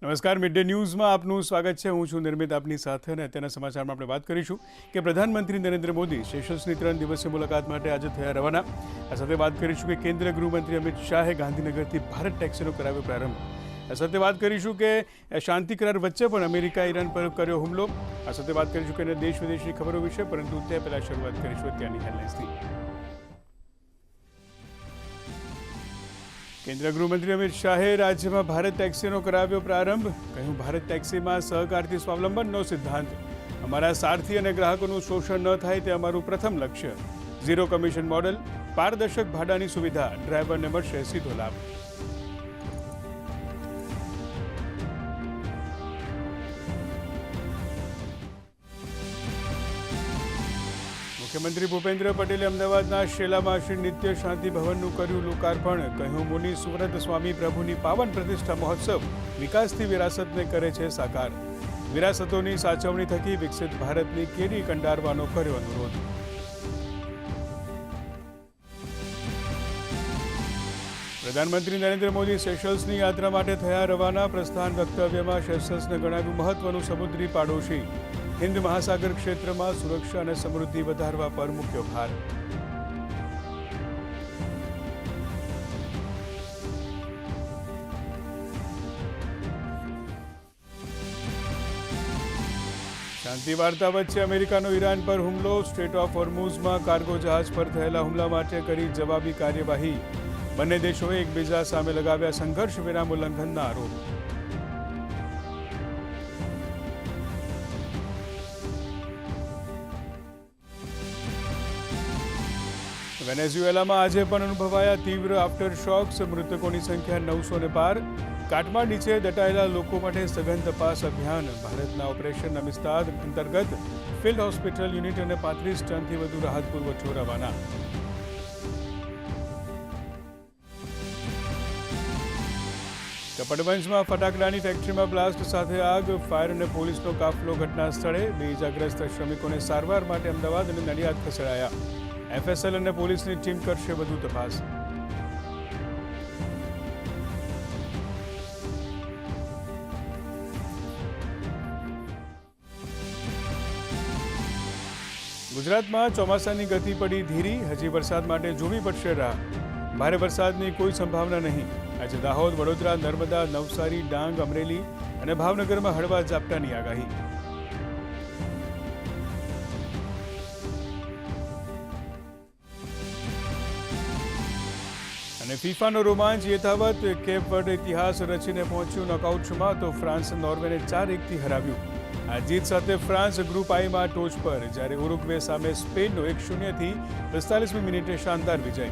નમસ્કાર, mid day ન્યૂઝમાં આપનું સ્વાગત છે. હું છું નિર્મિત આપની સાથે અને અત્યારના સમાચારમાં આપણે વાત કરીશું કે પ્રધાનમંત્રી નરેન્દ્ર મોદી સેશલ્સની 3 દિવસીય મુલાકાત માટે આજે થયા રવાના. આ સાથે વાત કરીશું કે કેન્દ્રીય ગૃહમંત્રી અમિત શાહે ગાંધીનગરથી ભારત ટેક્સીનો કરાવ્યો પ્રારંભ. આ સાથે વાત કરીશું કે શાંતિ કરાર વચ્ચે પણ અમેરિકાએ ઈરાન પર કર્યો હુમલો. આ સાથે વાત કરીશું કે દેશ વિદેશની ખબરો વિશે, પરંતુ તે પહેલાં શરૂઆત કરીશું અત્યારની હેડલાઇન્સથી. કેન્દ્રીય ગૃહમંત્રી અમિત શાહે રાજ્યમાં ભારત ટેક્સીનો કરાવ્યો પ્રારંભ. કહ્યું, ભારત ટેક્સીમાં સહકારથી સ્વાવલંબનનો સિદ્ધાંત. અમારા સારથી અને ગ્રાહકોનું શોષણ ન થાય તે અમારું પ્રથમ લક્ષ્ય. ઝીરો કમિશન મોડલ, પારદર્શક ભાડાની સુવિધા, ડ્રાઈવરને મળશે સીધો લાભ. મુખ્યમંત્રી ભૂપેન્દ્ર પટેલે અમદાવાદના શેલામાં શ્રી નિત્ય શાંતિ ભવનનું કર્યું લોકાર્પણ. કહ્યું, મુનિ સુવ્રત સ્વામી પ્રભુની પાવન પ્રતિષ્ઠા મહોત્સવ વિકાસથી વિરાસતને કરે છે સાકાર. વિરાસતોની સાચવણી થકી વિકસિત ભારતની કેરી કંડારવાનો કર્યો અનુરોધ. પ્રધાનમંત્રી નરેન્દ્ર મોદી સેશલ્સની યાત્રા માટે થયા રવાના. પ્રસ્થાન વક્તવ્યમાં સેશલ્સને ગણાવ્યું મહત્વનું સમુદ્રી પાડોશી. હિન્દ મહાસાગર ક્ષેત્રમાં સુરક્ષા અને સમૃદ્ધિ વધારવા પર મૂક્યો ભાર. શાંતિ વાર્તા વચ્ચે અમેરિકાનો ઈરાન પર હુમલો. સ્ટ્રેટ ઓફ હોર્મુઝમાં કાર્ગો જહાજ પર થયેલા હુમલા માટે કરી જવાબી કાર્યવાહી. બંને દેશોએ એકબીજા સામે લગાવ્યા સંઘર્ષ વિરામ ઉલ્લંઘનના આરોપ. વેનેઝુએલામાં આજે પણ અનુભવાયા તીવ્ર આફ્ટર શોક્સ. મૃતકોની સંખ્યા 900 પાર. કાટમાળ નીચે દટાયેલા લોકો માટે સઘન તપાસ અભિયાન. ભારતના ઓપરેશન અમિસ્તાદ અંતર્ગત ફિલ્ડ હોસ્પિટલ યુનિટ અને 35 ટનથી વધુ રાહત પુરવઠો રવાના. કપડવંજમાં ફટાકડાની ફેક્ટરીમાં બ્લાસ્ટ સાથે આગ. ફાયર અને પોલીસનો કાફલો ઘટના સ્થળે. 2 ઇજાગ્રસ્ત શ્રમિકોને સારવાર માટે અમદાવાદ અને નડિયાદ ખસેડાયા. એફએસએલ અને પોલીસની ટીમ કરશે વધુ તપાસ. ગુજરાતમાં ચોમાસાની ગતિ પડી ધીરી. હજી વરસાદ માટે જોવી પડશે રાહ. ભારે વરસાદની કોઈ સંભાવના નહીં. આજે દાહોદ, વડોદરા, નર્મદા, નવસારી, ડાંગ, અમરેલી અને ભાવનગરમાં હળવા ઝાપટાની આગાહી. અને ફિફાનો રોમાંચ યથાવત. કેપ વર્ડ ઇતિહાસ રચીને પહોંચ્યું નોકઆઉટમાં, તો ફ્રાન્સ નોર્વેને 4-1થી હરાવ્યું. આ જીત સાથે ફ્રાન્સ ગ્રુપ આઈમાં ટોચ પર, જ્યારે ઉરુગ્વે સામે સ્પેનનો 1-0થી 45મી મિનિટે શાનદાર વિજય.